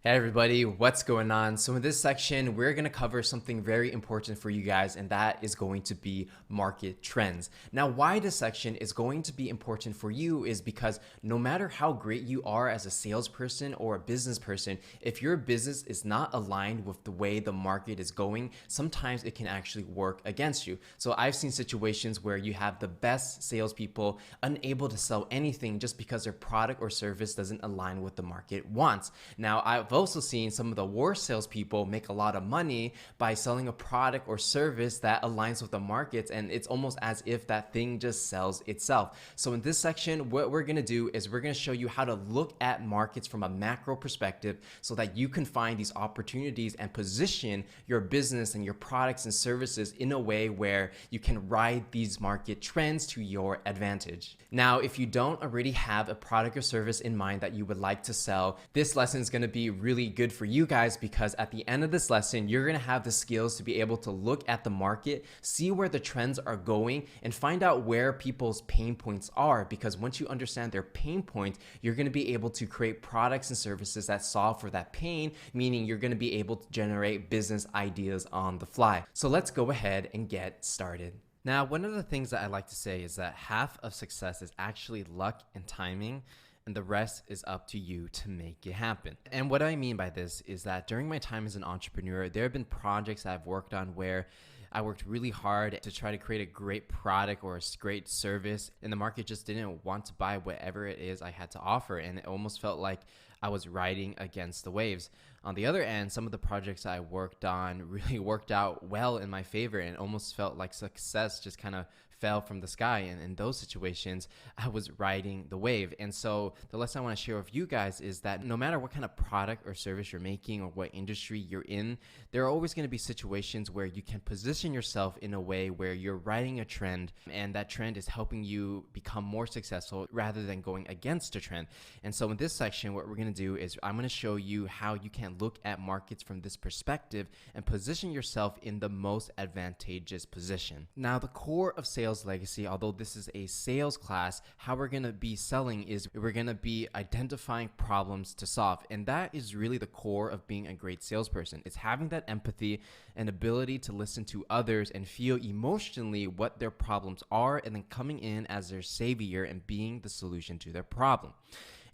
Hey everybody, what's going on? So in this section, we're going to cover something very important for you guys, and that is going to be market trends. Now, why this section is going to be important for you is because no matter how great you are as a salesperson or a business person, if your business is not aligned with the way the market is going, sometimes it can actually work against you. So I've seen situations where you have the best salespeople unable to sell anything just because their product or service doesn't align with the market wants. Now, I've also seen some of the worst salespeople make a lot of money by selling a product or service that aligns with the markets, and it's almost as if that thing just sells itself. So in this section, what we're gonna do is we're gonna show you how to look at markets from a macro perspective so that you can find these opportunities and position your business and your products and services in a way where you can ride these market trends to your advantage. Now, if you don't already have a product or service in mind that you would like to sell, this lesson is going to be really good for you guys, because at the end of this lesson, you're going to have the skills to be able to look at the market, see where the trends are going, and find out where people's pain points are. Because once you understand their pain point, you're going to be able to create products and services that solve for that pain, meaning you're going to be able to generate business ideas on the fly. So let's go ahead and get started. Now, one of the things that I like to say is that half of success is actually luck and timing, and the rest is up to you to make it happen. And what I mean by this is that during my time as an entrepreneur, there have been projects I've worked on where I worked really hard to try to create a great product or a great service, and the market just didn't want to buy whatever it is I had to offer, and it almost felt like I was riding against the waves. On the other end, some of the projects I worked on really worked out well in my favor, and almost felt like success just kind of fell from the sky. And in those situations, I was riding the wave. And so the lesson I want to share with you guys is that no matter what kind of product or service you're making or what industry you're in, there are always going to be situations where you can position yourself in a way where you're riding a trend, and that trend is helping you become more successful rather than going against a trend. And so in this section, what we're going to do is I'm going to show you how you can look at markets from this perspective and position yourself in the most advantageous position. Now, the core of Sales Legacy, although this is a sales class, how we're going to be selling is we're going to be identifying problems to solve. And that is really the core of being a great salesperson. It's having that empathy and ability to listen to others and feel emotionally what their problems are, and then coming in as their savior and being the solution to their problem.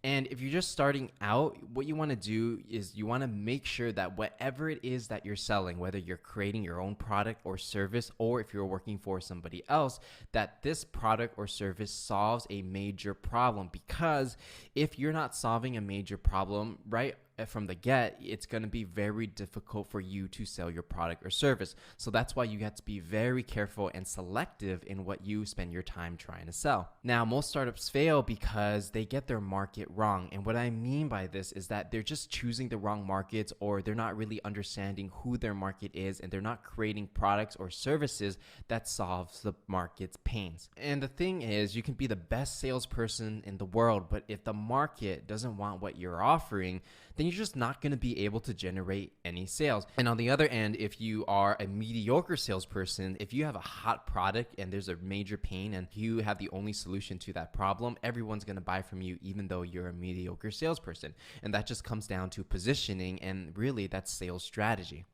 And if you're just starting out, what you want to do is you want to make sure that whatever it is that you're selling, whether you're creating your own product or service, or if you're working for somebody else, that this product or service solves a major problem. Because if you're not solving a major problem, right, from the get, it's going to be very difficult for you to sell your product or service. So that's why you have to be very careful and selective in what you spend your time trying to sell. Now, most startups fail because they get their market wrong. And what I mean by this is that they're just choosing the wrong markets, or they're not really understanding who their market is, and they're not creating products or services that solves the market's pains. And the thing is, you can be the best salesperson in the world, but if the market doesn't want what you're offering, then you're just not going to be able to generate any sales. And on the other end, if you are a mediocre salesperson, if you have a hot product and there's a major pain and you have the only solution to that problem, everyone's going to buy from you even though you're a mediocre salesperson. And that just comes down to positioning, and really that's sales strategy.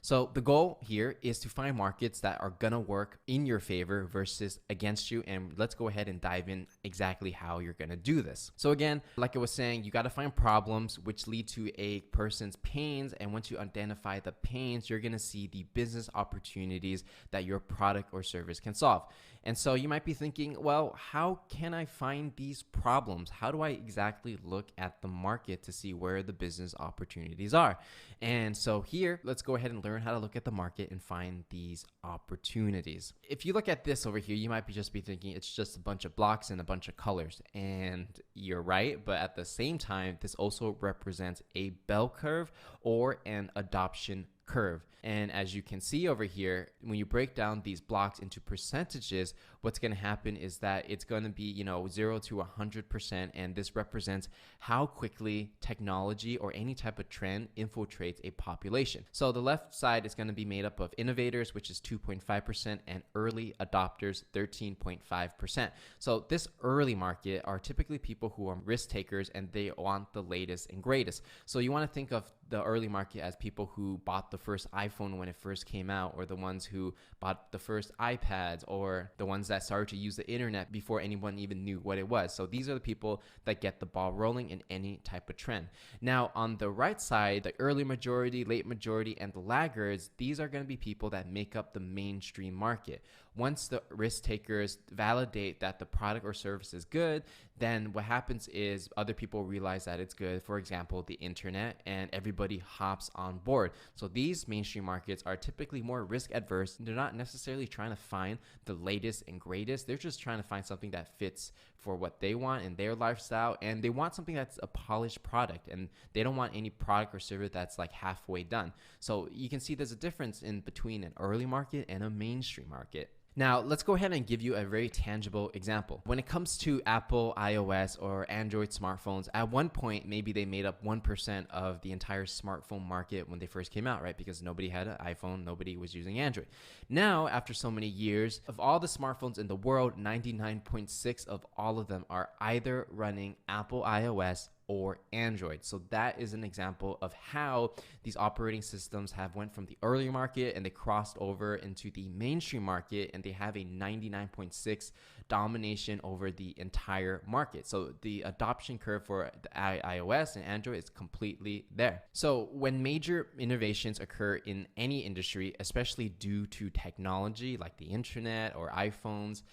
So the goal here is to find markets that are going to work in your favor versus against you. And let's go ahead and dive in exactly how you're going to do this. So again, like I was saying, you got to find problems which lead to a person's pains. And once you identify the pains, you're going to see the business opportunities that your product or service can solve. And so you might be thinking, well, how can I find these problems? How do I exactly look at the market to see where the business opportunities are? And so here, let's go ahead and learn how to look at the market and find these opportunities. If you look at this over here, you might just be thinking it's just a bunch of blocks and a bunch of colors. And you're right, but at the same time, this also represents a bell curve or an adoption curve. And as you can see over here, when you break down these blocks into percentages, what's going to happen is that it's going to be, 0 to 100%. And this represents how quickly technology or any type of trend infiltrates a population. So the left side is going to be made up of innovators, which is 2.5%, and early adopters, 13.5%. So this early market are typically people who are risk takers and they want the latest and greatest. So you want to think of the early market as people who bought the first iPhone when it first came out, or the ones who bought the first iPads, or the ones that started to use the internet before anyone even knew what it was. So these are the people that get the ball rolling in any type of trend. Now on the right side, the early majority, late majority, and the laggards, these are going to be people that make up the mainstream market. Once the risk takers validate that the product or service is good, then what happens is other people realize that it's good. For example, the internet, and everybody hops on board. So these mainstream markets are typically more risk adverse. They're not necessarily trying to find the latest and greatest. They're just trying to find something that fits for what they want in their lifestyle, and they want something that's a polished product, and they don't want any product or service that's like halfway done. So you can see there's a difference in between an early market and a mainstream market. Now, let's go ahead and give you a very tangible example. When it comes to Apple, iOS, or Android smartphones, at one point, maybe they made up 1% of the entire smartphone market when they first came out, right? Because nobody had an iPhone, nobody was using Android. Now, after so many years, of all the smartphones in the world, 99.6 of all of them are either running Apple iOS or Android. So that is an example of how these operating systems have went from the early market and they crossed over into the mainstream market, and they have a 99.6 domination over the entire market. So the adoption curve for the iOS and Android is completely there. So when major innovations occur in any industry, especially due to technology like the internet or iPhones,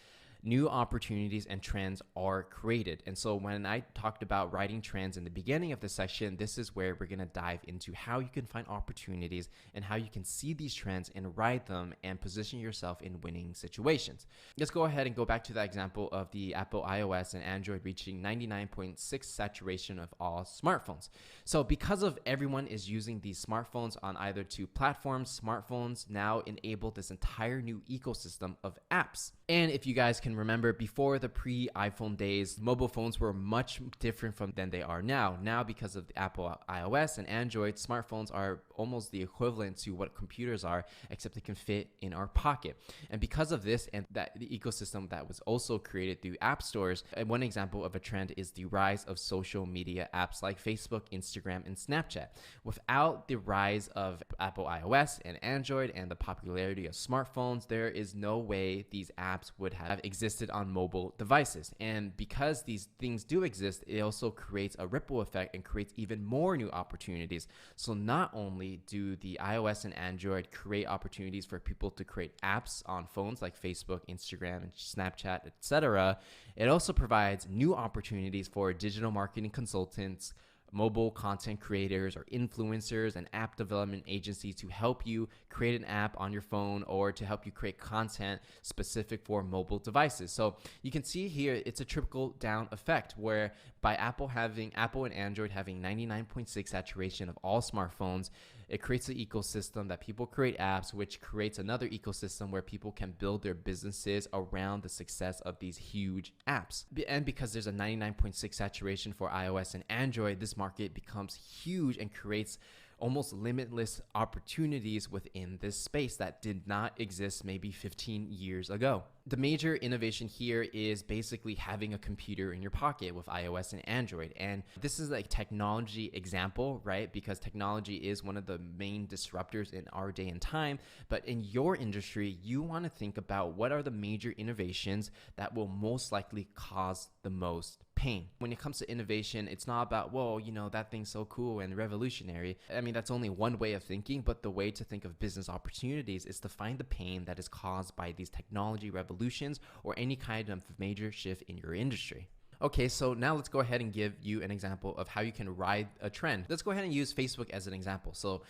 new opportunities and trends are created. And so when I talked about writing trends in the beginning of this section, this is where we're going to dive into how you can find opportunities and how you can see these trends and ride them and position yourself in winning situations. Let's go ahead and go back to that example of the Apple iOS and Android reaching 99.6 saturation of all smartphones. So because of everyone is using these smartphones on either two platforms, smartphones now enable this entire new ecosystem of apps. And if you guys can remember, before the pre-iPhone days, mobile phones were much different than they are now. Now, because of the Apple iOS and Android, smartphones are almost the equivalent to what computers are, except they can fit in our pocket. And because of this and that the ecosystem that was also created through app stores, one example of a trend is the rise of social media apps like Facebook, Instagram, and Snapchat. Without the rise of Apple iOS and Android and the popularity of smartphones, there is no way these apps would have existed on mobile devices. And because these things do exist, it also creates a ripple effect and creates even more new opportunities. So not only do the iOS and Android create opportunities for people to create apps on phones like Facebook, Instagram, and Snapchat, etc., it also provides new opportunities for digital marketing consultants, mobile content creators or influencers, and app development agencies to help you create an app on your phone or to help you create content specific for mobile devices. So you can see here it's a trickle down effect where by Apple and Android having 99.6 saturation of all smartphones, it creates an ecosystem that people create apps, which creates another ecosystem where people can build their businesses around the success of these huge apps. And because there's a 99.6 saturation for iOS and Android, this market becomes huge and creates almost limitless opportunities within this space that did not exist maybe 15 years ago. The major innovation here is basically having a computer in your pocket with iOS and Android. And this is like technology example, right? Because technology is one of the main disruptors in our day and time. But in your industry, you want to think about what are the major innovations that will most likely cause the most pain. When it comes to innovation, it's not about, whoa, that thing's so cool and revolutionary. I mean, that's only one way of thinking, but the way to think of business opportunities is to find the pain that is caused by these technology revolutions or any kind of major shift in your industry. Okay, so now let's go ahead and give you an example of how you can ride a trend. Let's go ahead and use Facebook as an example. So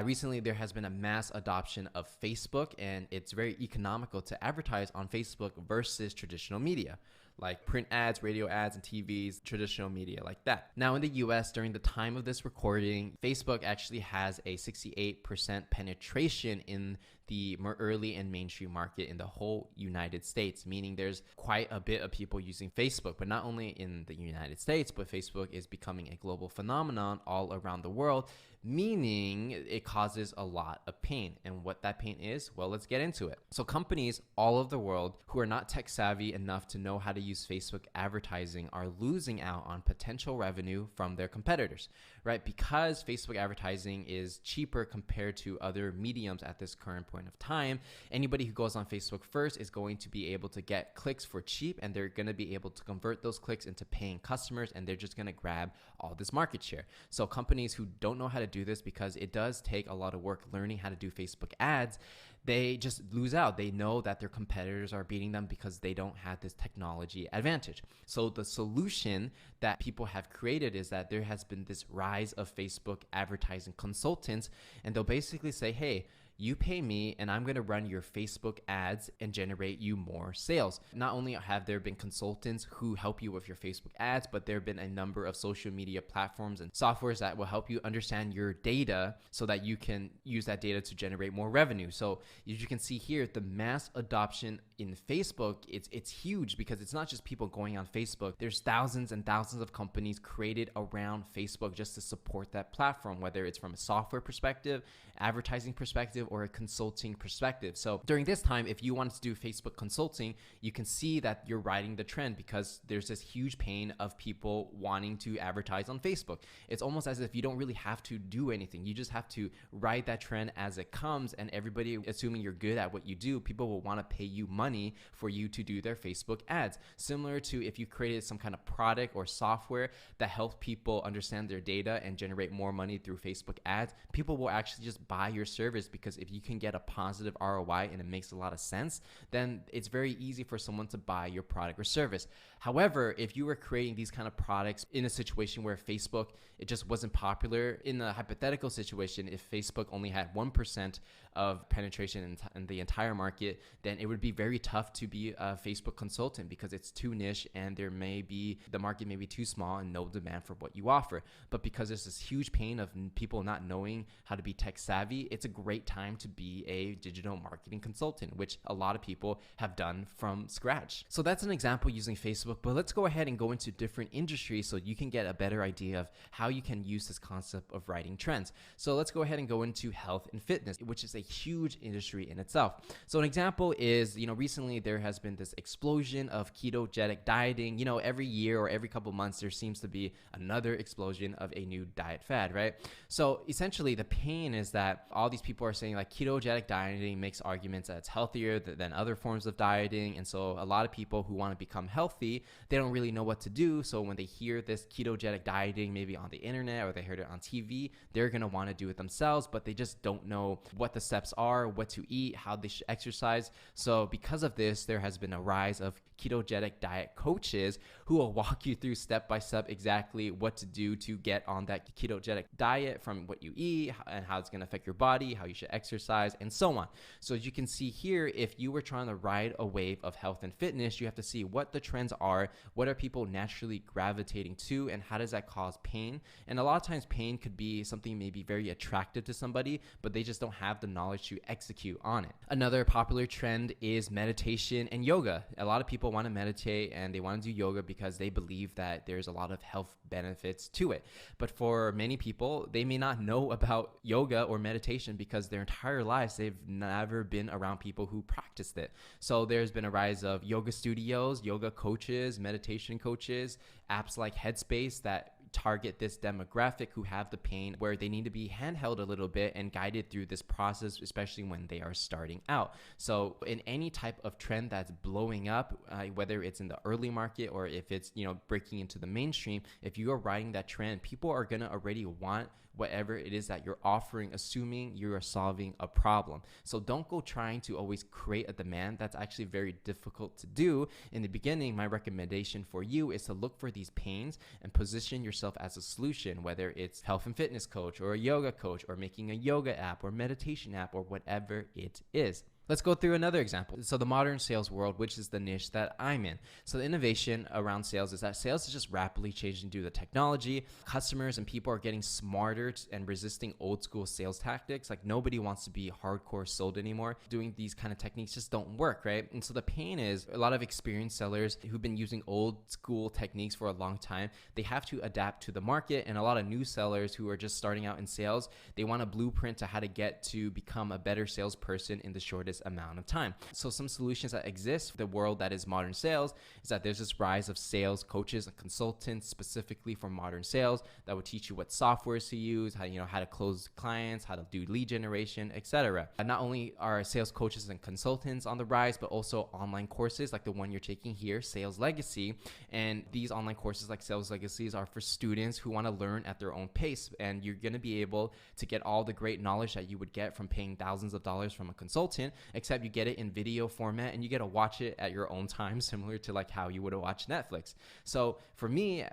recently there has been a mass adoption of Facebook, and it's very economical to advertise on Facebook versus traditional media. like print ads, radio ads, and TVs, traditional media like that. Now in the US, during the time of this recording, Facebook actually has a 68% penetration in the more early and mainstream market in the whole United States, meaning there's quite a bit of people using Facebook, but not only in the United States, but Facebook is becoming a global phenomenon all around the world, meaning it causes a lot of pain. And what that pain is, well, let's get into it. So companies all over the world who are not tech savvy enough to know how to use Facebook advertising are losing out on potential revenue from their competitors, right? Because Facebook advertising is cheaper compared to other mediums at this current point of time. Anybody who goes on Facebook first is going to be able to get clicks for cheap, and they're going to be able to convert those clicks into paying customers, and they're just going to grab all this market share. So companies who don't know how to do this, because it does take a lot of work learning how to do Facebook ads, they just lose out. They know that their competitors are beating them because they don't have this technology advantage. So the solution that people have created is that there has been this rise of Facebook advertising consultants, and they'll basically say, hey, you pay me and I'm going to run your Facebook ads and generate you more sales. Not only have there been consultants who help you with your Facebook ads, but there have been a number of social media platforms and softwares that will help you understand your data so that you can use that data to generate more revenue. So as you can see here, the mass adoption in Facebook, it's huge, because it's not just people going on Facebook. There's thousands and thousands of companies created around Facebook just to support that platform, whether it's from a software perspective, advertising perspective, or a consulting perspective. So during this time, if you wanted to do Facebook consulting, you can see that you're riding the trend, because there's this huge pain of people wanting to advertise on Facebook. It's almost as if you don't really have to do anything. You just have to ride that trend as it comes, and everybody, assuming you're good at what you do, people will want to pay you money for you to do their Facebook ads. Similar to if you created some kind of product or software that helps people understand their data and generate more money through Facebook ads, people will actually just buy your service, because if you can get a positive ROI and it makes a lot of sense, then it's very easy for someone to buy your product or service. However, if you were creating these kind of products in a situation where Facebook, it just wasn't popular, in a hypothetical situation, if Facebook only had 1% of penetration in the entire market, then it would be very tough to be a Facebook consultant, because it's too niche and the market may be too small and no demand for what you offer. But because there's this huge pain of people not knowing how to be tech savvy, it's a great time to be a digital marketing consultant, which a lot of people have done from scratch. So that's an example using Facebook, but let's go ahead and go into different industries so you can get a better idea of how you can use this concept of writing trends. So let's go ahead and go into health and fitness, which is a huge industry in itself. So an example is, recently there has been this explosion of ketogenic dieting. Every year or every couple months, there seems to be another explosion of a new diet fad, right? So essentially the pain is that all these people are saying like ketogenic dieting makes arguments that it's healthier than other forms of dieting. And so a lot of people who want to become healthy, they don't really know what to do. So when they hear this ketogenic dieting, maybe on the internet or they heard it on TV, they're going to want to do it themselves, but they just don't know what the steps are, what to eat, how they should exercise. So because of this, there has been a rise of ketogenic diet coaches who will walk you through step by step exactly what to do to get on that ketogenic diet, from what you eat and how it's going to affect your body, how you should exercise, and so on. So as you can see here, if you were trying to ride a wave of health and fitness, you have to see what the trends are, what are people naturally gravitating to, and how does that cause pain. And a lot of times pain could be something maybe very attractive to somebody, but they just don't have the knowledge to execute on it. Another popular trend is meditation and yoga. A lot of people want to meditate and they want to do yoga because they believe that there's a lot of health benefits to it. But for many people, they may not know about yoga or meditation because their entire lives they've never been around people who practiced it. So there's been a rise of yoga studios, yoga coaches, meditation coaches, apps like Headspace that target this demographic who have the pain, where they need to be handheld a little bit and guided through this process, especially when they are starting out. So in any type of trend that's blowing up, whether it's in the early market or if it's breaking into the mainstream, if you are riding that trend, people are going to already want whatever it is that you're offering, assuming you are solving a problem. So don't go trying to always create a demand. That's actually very difficult to do. In the beginning, my recommendation for you is to look for these pains and position yourself as a solution, whether it's health and fitness coach or a yoga coach or making a yoga app or meditation app or whatever it is. Let's go through another example. So the modern sales world, which is the niche that I'm in. So the innovation around sales is that sales is just rapidly changing due to technology. Customers and people are getting smarter and resisting old school sales tactics. Like nobody wants to be hardcore sold anymore. Doing these kind of techniques just don't work, right? And so the pain is a lot of experienced sellers who've been using old school techniques for a long time, they have to adapt to the market. And a lot of new sellers who are just starting out in sales, they want a blueprint to how to get to become a better salesperson in the shortest amount of time. So some solutions that exist for the world that is modern sales is that there's this rise of sales coaches and consultants specifically for modern sales that will teach you what softwares to use, how to close clients, how to do lead generation, etc. And not only are sales coaches and consultants on the rise, but also online courses like the one you're taking here, Sales Legacy. And these online courses like Sales Legacies are for students who want to learn at their own pace. And you're going to be able to get all the great knowledge that you would get from paying thousands of dollars from a consultant, except you get it in video format and you get to watch it at your own time, similar to like how you would have watched Netflix. So for me,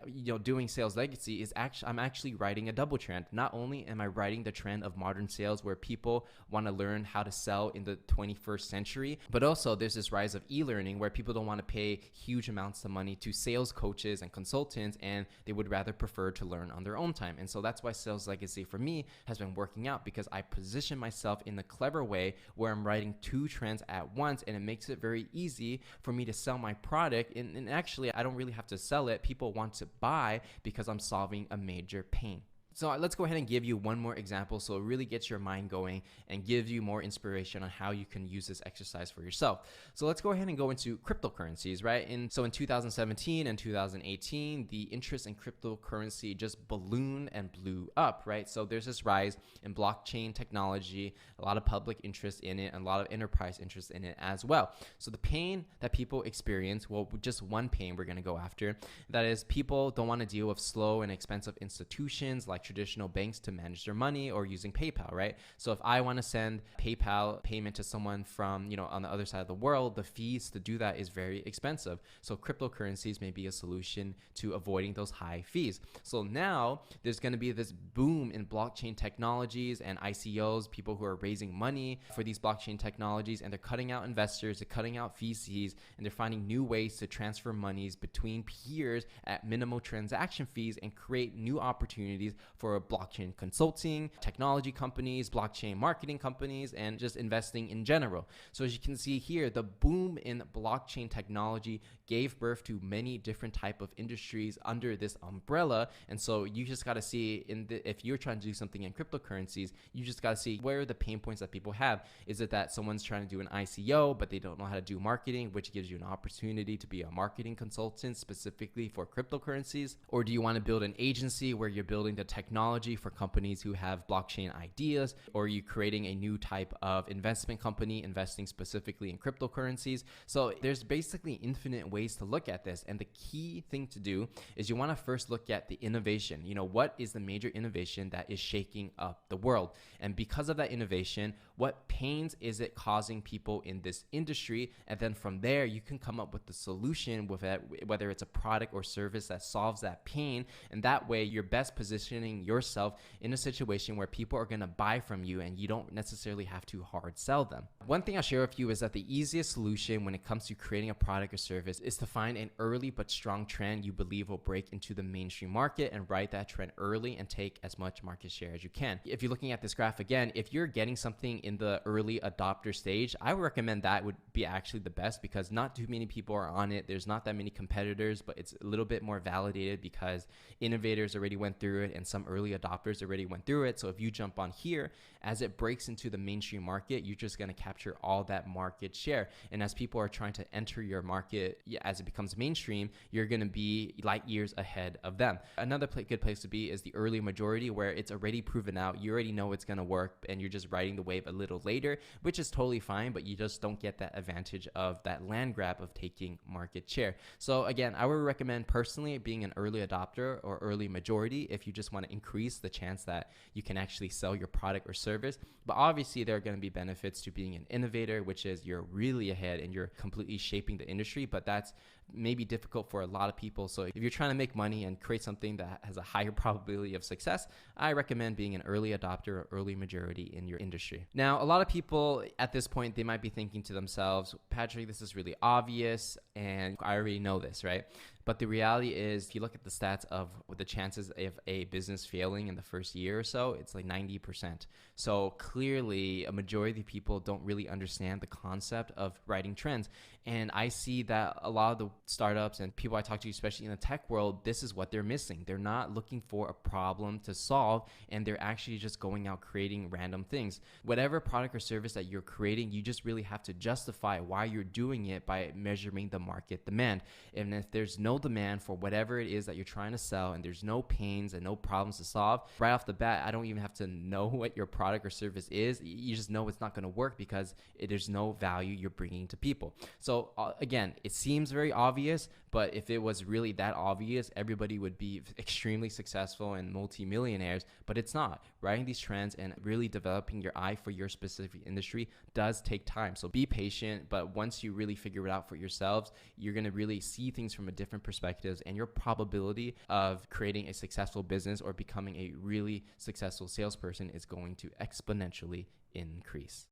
doing Sales Legacy is I'm actually writing a double trend. Not only am I writing the trend of modern sales where people want to learn how to sell in the 21st century, but also there's this rise of e-learning where people don't want to pay huge amounts of money to sales coaches and consultants, and they would rather prefer to learn on their own time. And so that's why Sales Legacy for me has been working out, because I position myself in the clever way where I'm writing two trends at once, and it makes it very easy for me to sell my product. And actually, I don't really have to sell it. People want to buy because I'm solving a major pain. So let's go ahead and give you one more example so it really gets your mind going and gives you more inspiration on how you can use this exercise for yourself. So let's go ahead and go into cryptocurrencies, right? And so in 2017 and 2018, the interest in cryptocurrency just ballooned and blew up, right? So there's this rise in blockchain technology, a lot of public interest in it, and a lot of enterprise interest in it as well. So the pain that people experience, well, just one pain we're going to go after, that is people don't want to deal with slow and expensive institutions like traditional banks to manage their money, or using PayPal, right? So if I want to send PayPal payment to someone from, on the other side of the world, the fees to do that is very expensive. So cryptocurrencies may be a solution to avoiding those high fees. So now there's going to be this boom in blockchain technologies and ICOs, people who are raising money for these blockchain technologies, and they're cutting out investors, they're cutting out VCs, and they're finding new ways to transfer monies between peers at minimal transaction fees and create new opportunities for blockchain consulting, technology companies, blockchain marketing companies, and just investing in general. So as you can see here, the boom in blockchain technology gave birth to many different type of industries under this umbrella. And so you just got to see if you're trying to do something in cryptocurrencies, you just got to see where are the pain points that people have. Is it that someone's trying to do an ICO, but they don't know how to do marketing, which gives you an opportunity to be a marketing consultant specifically for cryptocurrencies? Or do you want to build an agency where you're building the technology for companies who have blockchain ideas? Or are you creating a new type of investment company investing specifically in cryptocurrencies? So there's basically infinite ways to look at this. And the key thing to do is you want to first look at the innovation. What is the major innovation that is shaking up the world? And because of that innovation, what pains is it causing people in this industry? And then from there, you can come up with the solution with it, whether it's a product or service that solves that pain. And that way, you're best positioning yourself in a situation where people are going to buy from you and you don't necessarily have to hard sell them. One thing I'll share with you is that the easiest solution when it comes to creating a product or service is to find an early but strong trend you believe will break into the mainstream market and ride that trend early and take as much market share as you can. If you're looking at this graph again, if you're getting something in the early adopter stage, I would recommend that would be actually the best, because not too many people are on it. There's not that many competitors, but it's a little bit more validated because innovators already went through it and some early adopters already went through it. So if you jump on here, as it breaks into the mainstream market, you're just going to capture all that market share. And as people are trying to enter your market, as it becomes mainstream, you're going to be light years ahead of them. Another good place to be is the early majority, where it's already proven out. You already know it's going to work and you're just riding the wave a little later, which is totally fine, but you just don't get that advantage of that land grab of taking market share. So again, I would recommend personally being an early adopter or early majority if you just want to increase the chance that you can actually sell your product or service. But obviously there are going to be benefits to being an innovator, which is you're really ahead and you're completely shaping the industry, but that's may be difficult for a lot of people. So if you're trying to make money and create something that has a higher probability of success, I recommend being an early adopter or early majority in your industry. Now, a lot of people at this point, they might be thinking to themselves, Patrick, this is really obvious and I already know this, right? But the reality is, if you look at the stats of the chances of a business failing in the first year or so, it's like 90%. So clearly, a majority of people don't really understand the concept of writing trends. And I see that a lot of the startups and people I talk to, especially in the tech world, this is what they're missing. They're not looking for a problem to solve, and they're actually just going out creating random things. Whatever product or service that you're creating, you just really have to justify why you're doing it by measuring the market demand. And if there's no demand for whatever it is that you're trying to sell, and there's no pains and no problems to solve, right off the bat, I don't even have to know what your product or service is. You just know it's not going to work because there's no value you're bringing to people. So again, it seems very obvious, but if it was really that obvious, everybody would be extremely successful and multimillionaires, but it's not. Writing these trends and really developing your eye for your specific industry does take time. So be patient, but once you really figure it out for yourselves, you're going to really see things from a different perspective, and your probability of creating a successful business or becoming a really successful salesperson is going to exponentially increase.